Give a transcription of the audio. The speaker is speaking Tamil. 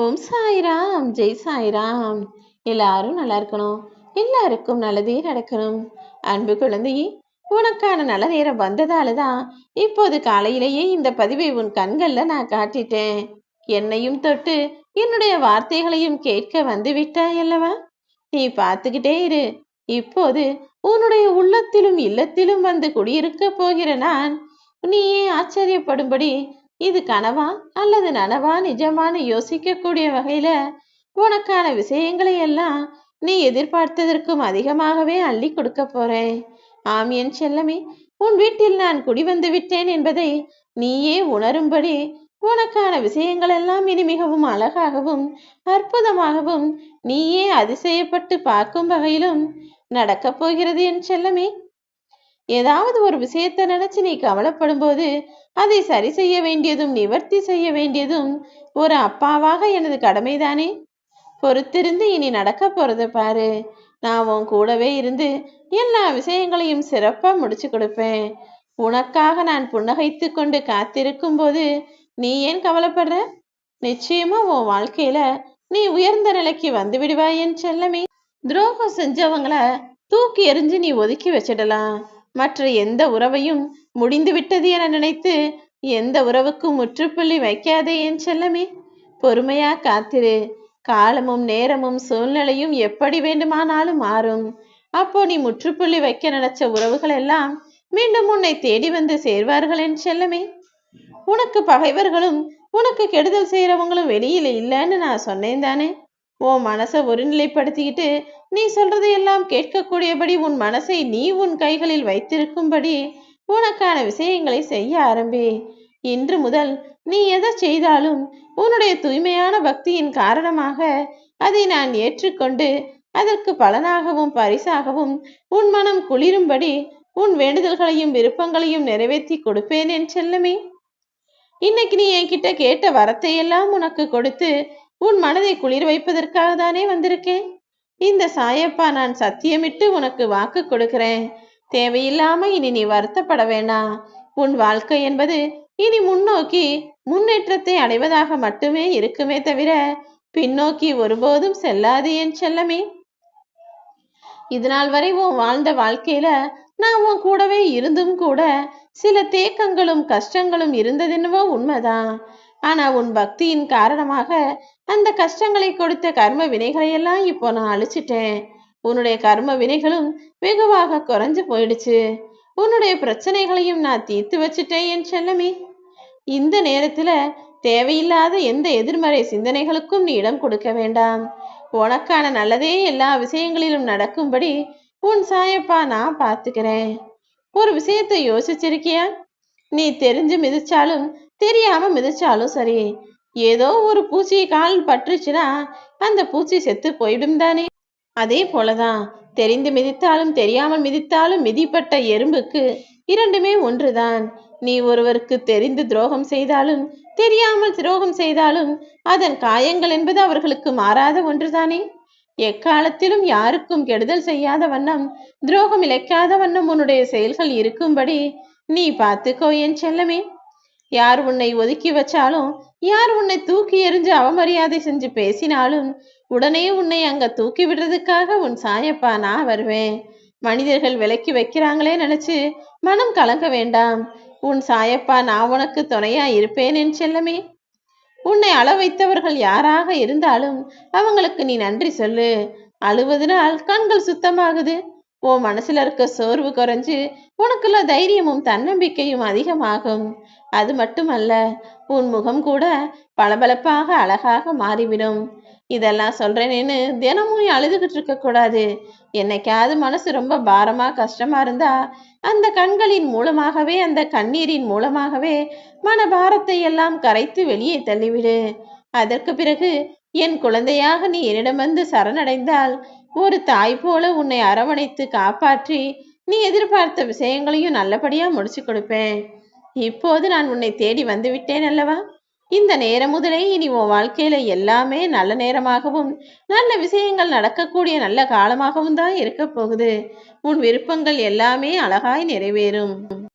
ஓம் சாய்ராம், ஜெய் சாய்ராம். எல்லாரும் நல்லா இருக்கணும், எல்லாருக்கும் நல்லதே நடக்கணும். அன்பு குழந்தையே, உனக்கான நல்ல நேரம் வந்ததால தான் இப்போது காலையிலேயே இந்த பதிவை உன் கண்கள்ல நான் காட்டிட்டேன். என்னையும் தொட்டு என்னுடைய வார்த்தைகளையும் கேட்க வந்து விட்டாய் அல்லவா? நீ பார்த்துக்கிட்டே இரு. இப்போது உன்னுடைய உள்ளத்திலும் இல்லத்திலும் வந்து குடியிருக்க போகிற நான் நீயே ஆச்சரியப்படும்படி இது கனவா அல்லது நனவா நிஜமானு யோசிக்கக்கூடிய வகையில உனக்கான விஷயங்களை எல்லாம் நீ எதிர்பார்த்ததற்கும் அதிகமாகவே அள்ளி கொடுக்க போறேன். ஆம் என் செல்லமே, உன் வீட்டில் நான் குடி வந்து விட்டேன் என்பதை நீயே உணரும்படி உனக்கான விஷயங்கள் எல்லாம் இனி மிகவும் அழகாகவும் அற்புதமாகவும் நீயே அதிசயப்பட்டு பார்க்கும் வகையிலும் நடக்கப் போகிறது என் செல்லமே. ஏதாவது ஒரு விஷயத்தை நினைச்சு நீ கவலைப்படும் போது அதை சரி செய்ய வேண்டியதும் நிவர்த்தி செய்ய வேண்டியதும் ஒரு அப்பாவாக எனது கடமைதானே. பொறுத்திருந்து இனி நடக்க போறத பாரு. நான் உன் கூடவே இருந்து எல்லா விஷயங்களையும் சிறப்பா முடிச்சு கொடுப்பேன். உனக்காக நான் புன்னகைத்து கொண்டு காத்திருக்கும் போது நீ ஏன் கவலைப்படுற? நிச்சயமா உன் வாழ்க்கையில நீ உயர்ந்த நிலைக்கு வந்து விடுவாய் என் செல்லமே. துரோகம் செஞ்சவங்கள தூக்கி எறிஞ்சு நீ ஒதுக்கி வச்சிடலாம். மற்ற எந்த உறவையும் முடிந்து விட்டது என நினைத்து எந்த உறவுக்கும் முற்றுப்புள்ளி வைக்காதே என் செல்லமே. பொறுமையா காத்திரு. காலமும் நேரமும் சூழ்நிலையும் எப்படி வேண்டுமானாலும் மாறும். அப்போ நீ முற்றுப்புள்ளி வைக்க நினைச்ச உறவுகள் எல்லாம் மீண்டும் உன்னை தேடி வந்து சேர்வார்கள் என் செல்லமே. உனக்கு பகைவர்களும் உனக்கு கெடுதல் செய்யறவங்களும் வெளியில இல்லைன்னு நான் சொன்னேன் தானே. உன் மனசை ஒருநிலைப்படுத்திக்கிட்டு நீ சொல்றதையெல்லாம் கேட்கக்கூடியபடி உன் மனசை நீ உன் கைகளில் வைத்திருக்கும்படி உனக்கான விஷயங்களை செய்ய ஆரம்பி. இன்று முதல் நீ எதை செய்தாலும் உன்னுடைய தூய்மையான பக்தியின் காரணமாக அதை நான் ஏற்றுக்கொண்டு அதற்கு பலனாகவும் பரிசாகவும் உன் மனம் குளிரும்படி உன் வேண்டுதல்களையும் விருப்பங்களையும் நிறைவேற்றி கொடுப்பேன் என் செல்லமே. இன்னைக்கு நீ என்கிட்ட கேட்ட வரத்தை எல்லாம் உனக்கு கொடுத்து உன் மனதை குளிர் வைப்பதற்காக தானே வந்திருக்கேன். இந்த சாயப்பா நான் சத்தியமிட்டு உனக்கு வாக்கு கொடுக்கிறேன். தேவையில்லாம இனி நீ வருத்தப்பட வேண்டாம். உன் வாழ்க்கை என்பது இனி முன்னோக்கி முன்னேற்றத்தை அடைவதாக மட்டுமே இருக்குமே தவிர பின்னோக்கி ஒருபோதும் செல்லாது என் செல்லமே. இதனால் வரை உன் வாழ்ந்த வாழ்க்கையில நான் உன் கூடவே இருந்தும் கூட சில தேக்கங்களும் கஷ்டங்களும் இருந்ததென்னவோ உண்மைதான். ஆனா உன் பக்தியின் காரணமாக அந்த கஷ்டங்களை கொடுத்த கர்ம வினைகளை எல்லாம் இப்போ நான் அழிச்சிட்டேன். உன்னுடைய கர்ம வினைகளும் வெகுவாக குறைஞ்சு போயிடுச்சு. உன்னுடைய பிரச்சனைகளையும் நான் தீர்த்து வச்சுட்டேன் என் செல்லமே. இந்த நேரத்துல தேவையில்லாத எந்த எதிர்மறை சிந்தனைகளுக்கும் நீ இடம் கொடுக்க வேண்டாம். உனக்கான நல்லதே எல்லா விஷயங்களிலும் நடக்கும்படி உன் சாயப்பா நான் பார்த்துக்கிறேன். ஒரு விஷயத்தை யோசிச்சிருக்கியா? நீ தெரிஞ்சு மிதிச்சாலும் தெரியாம மிதிச்சாலும் சரி, ஏதோ ஒரு பூச்சி கால் பற்றுச்சுன்னா அந்த பூச்சி செத்து போயிடும் தானே. அதே போலதான் தெரிந்து மிதித்தாலும் தெரியாமல் மிதித்தாலும் மிதிப்பட்ட எறும்புக்கு இரண்டுமே ஒன்றுதான். நீ ஒருவருக்கு தெரிந்து துரோகம் செய்தாலும் தெரியாமல் துரோகம் செய்தாலும் அதன் காயங்கள் என்பது அவர்களுக்கு மாறாத ஒன்றுதானே. எக்காலத்திலும் யாருக்கும் கெடுதல் செய்யாத வண்ணம் துரோகம் இழைக்காத வண்ணம் உன்னுடைய செயல்கள் இருக்கும்படி நீ பார்த்துக்கோ என் செல்லமே. யார் உன்னை ஒதுக்கி வச்சாலும் யார் உன்னை தூக்கி எறிஞ்சு அவமரியாதை செஞ்சு பேசினாலும் உடனே உன்னை அங்க தூக்கி விடுறதுக்காக உன் சாயப்பா நான் வருவேன். மனிதர்கள் விலக்கி வைக்கிறாங்களே நினைச்சு மனம் கலங்க வேண்டாம். உன் சாயப்பா நான் உனக்கு துணையா இருப்பேன் என் செல்லமே. உன்னை அழ வைத்தவர்கள் யாராக இருந்தாலும் அவங்களுக்கு நீ நன்றி சொல்லு. அழுவதனால் கண்கள் சுத்தமாகுது. உன் மனசுல இருக்க சோர்வு குறைஞ்சு உனக்குள்ள தைரியமும் தன்னம்பிக்கையும் அதிகமாகும். அது மட்டுமல்ல, உன் முகம் கூட பளபளப்பாக அழகாக மாறிவிடும். இதெல்லாம் சொல்றேனேன்னு தினமும் நீ அழுதுகிட்டு இருக்க கூடாது. என்னைக்காவது மனசு ரொம்ப பாரமா கஷ்டமா இருந்தா அந்த கண்களின் மூலமாகவே அந்த கண்ணீரின் மூலமாகவே மனபாரத்தை எல்லாம் கரைத்து வெளியே தள்ளிவிடு. அதற்கு பிறகு என் குழந்தையாக நீ என்னிடம் வந்து சரணடைந்தால் ஒரு தாய் போல உன்னை அரவணைத்து காப்பாற்றி நீ எதிர்பார்த்த விஷயங்களையும் நல்லபடியா முடிச்சு கொடுப்பேன். இப்போது நான் உன்னை தேடி வந்து விட்டேன் அல்லவா. இந்த நேரம் முதலே இனி உன் வாழ்க்கையில எல்லாமே நல்ல நேரமாகவும் நல்ல விஷயங்கள் நடக்கக்கூடிய நல்ல காலமாகவும் தான் இருக்க போகுது. உன் விருப்பங்கள் எல்லாமே அழகாய் நிறைவேறும்.